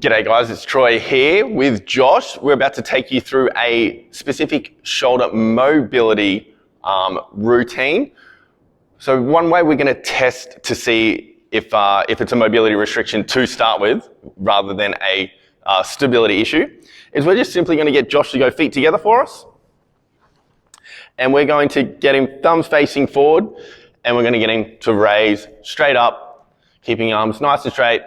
G'day guys, it's Troy here with Josh. We're about to take you through a specific shoulder mobility routine. So one way we're going to test to see if it's a mobility restriction to start with, rather than a stability issue, is we're just simply going to get Josh to go feet together for us. And we're going to get him thumbs facing forward, and we're going to get him to raise straight up, keeping arms nice and straight,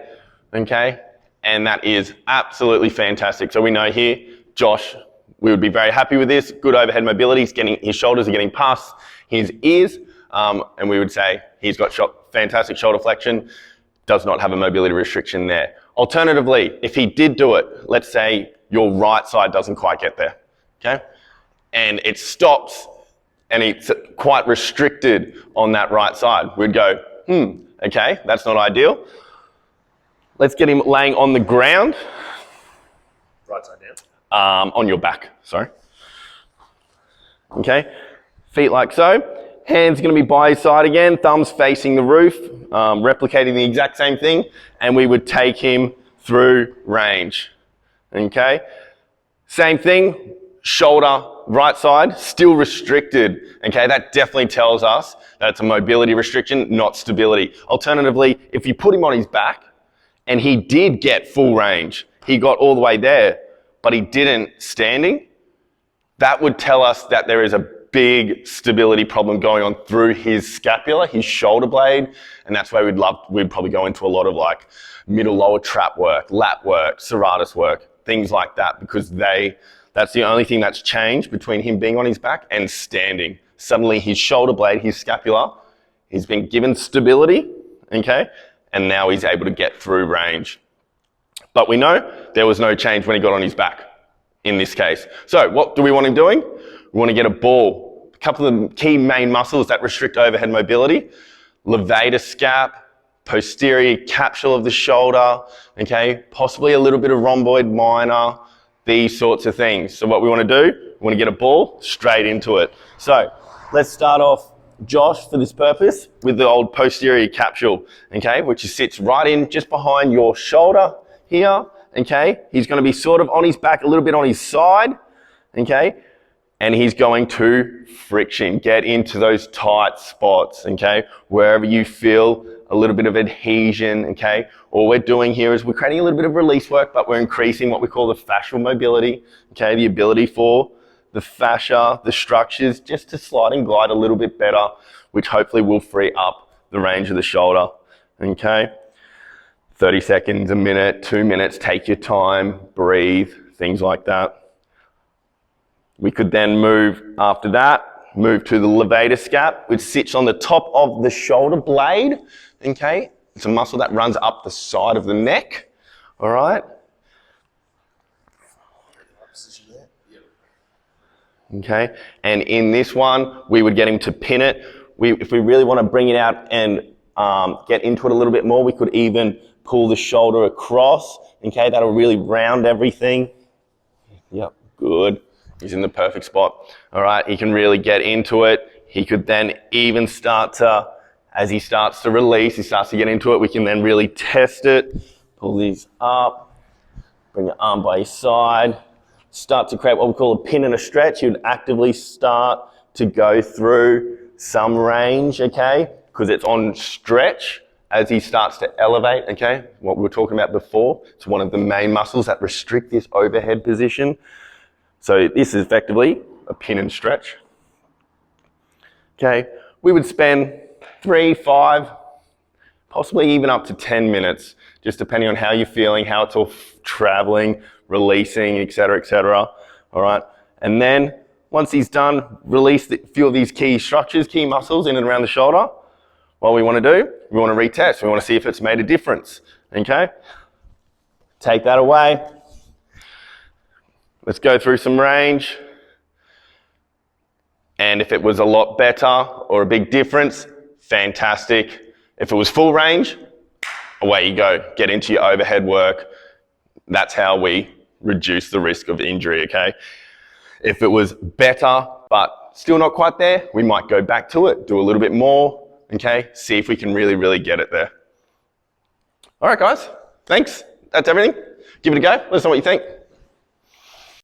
okay? And that is absolutely fantastic. So we know here, Josh, we would be very happy with this. Good overhead mobility. His shoulders are getting past his ears. And we would say he's got fantastic shoulder flexion, does not have a mobility restriction there. Alternatively, if he did do it, let's say your right side doesn't quite get there, okay? And it stops and it's quite restricted on that right side. We'd go, okay, that's not ideal. Let's get him laying on the ground. Right side down. On your back, sorry. Okay, feet like so. Hands going to be by his side again, thumbs facing the roof, replicating the exact same thing, and we would take him through range. Okay, same thing, shoulder, right side, still restricted. Okay, that definitely tells us that it's a mobility restriction, not stability. Alternatively, if you put him on his back, and he did get full range, he got all the way there, but he didn't standing, that would tell us that there is a big stability problem going on through his scapula, his shoulder blade, and that's where we'd probably go into a lot of like middle lower trap work, lat work, serratus work, things like that, because that's the only thing that's changed between him being on his back and standing. Suddenly his shoulder blade, his scapula, he's been given stability, okay? And now he's able to get through range. But we know there was no change when he got on his back in this case. So what do we want him doing? We want to get a ball. A couple of the key main muscles that restrict overhead mobility: levator scap, posterior capsule of the shoulder, okay? Possibly a little bit of rhomboid minor, these sorts of things. So what we want to do, we want to get a ball straight into it. So let's start off, Josh, for this purpose, with the old posterior capsule, okay, which sits right in just behind your shoulder here, okay? He's going to be sort of on his back, a little bit on his side, okay? And he's going to friction, get into those tight spots, okay? Wherever you feel a little bit of adhesion, okay? All we're doing here is we're creating a little bit of release work, but we're increasing what we call the fascial mobility, okay? The ability for the fascia, the structures, just to slide and glide a little bit better, which hopefully will free up the range of the shoulder, okay? 30 seconds, a minute, 2 minutes, take your time, breathe, things like that. We could then move after that, move to the levator scap, which sits on the top of the shoulder blade, okay? It's a muscle that runs up the side of the neck, all right? Okay, and in this one, we would get him to pin it. If we really want to bring it out and get into it a little bit more, we could even pull the shoulder across. Okay, that'll really round everything. Yep, good. He's in the perfect spot. All right, he can really get into it. He could then even start to, as he starts to release, he starts to get into it, we can then really test it. Pull these up, bring your arm by his side. Start to create what we call a pin and a stretch. You'd actively start to go through some range, okay? Because it's on stretch as he starts to elevate, okay? What we were talking about before, it's one of the main muscles that restrict this overhead position. So this is effectively a pin and stretch. Okay, we would spend 3, 5, possibly even up to 10 minutes, just depending on how you're feeling, how it's all traveling, releasing, etc., all right? And then once he's done, release a few of these key structures, key muscles in and around the shoulder. What we want to do, we want to retest. We want to see if it's made a difference, okay? Take that away. Let's go through some range. And if it was a lot better or a big difference, fantastic. If it was full range, away you go. Get into your overhead work. That's how we reduce the risk of injury, okay? If it was better, but still not quite there, we might go back to it, do a little bit more, okay? See if we can really, really get it there. All right, guys, thanks. that's everything. Give it a go. Let us know what you think.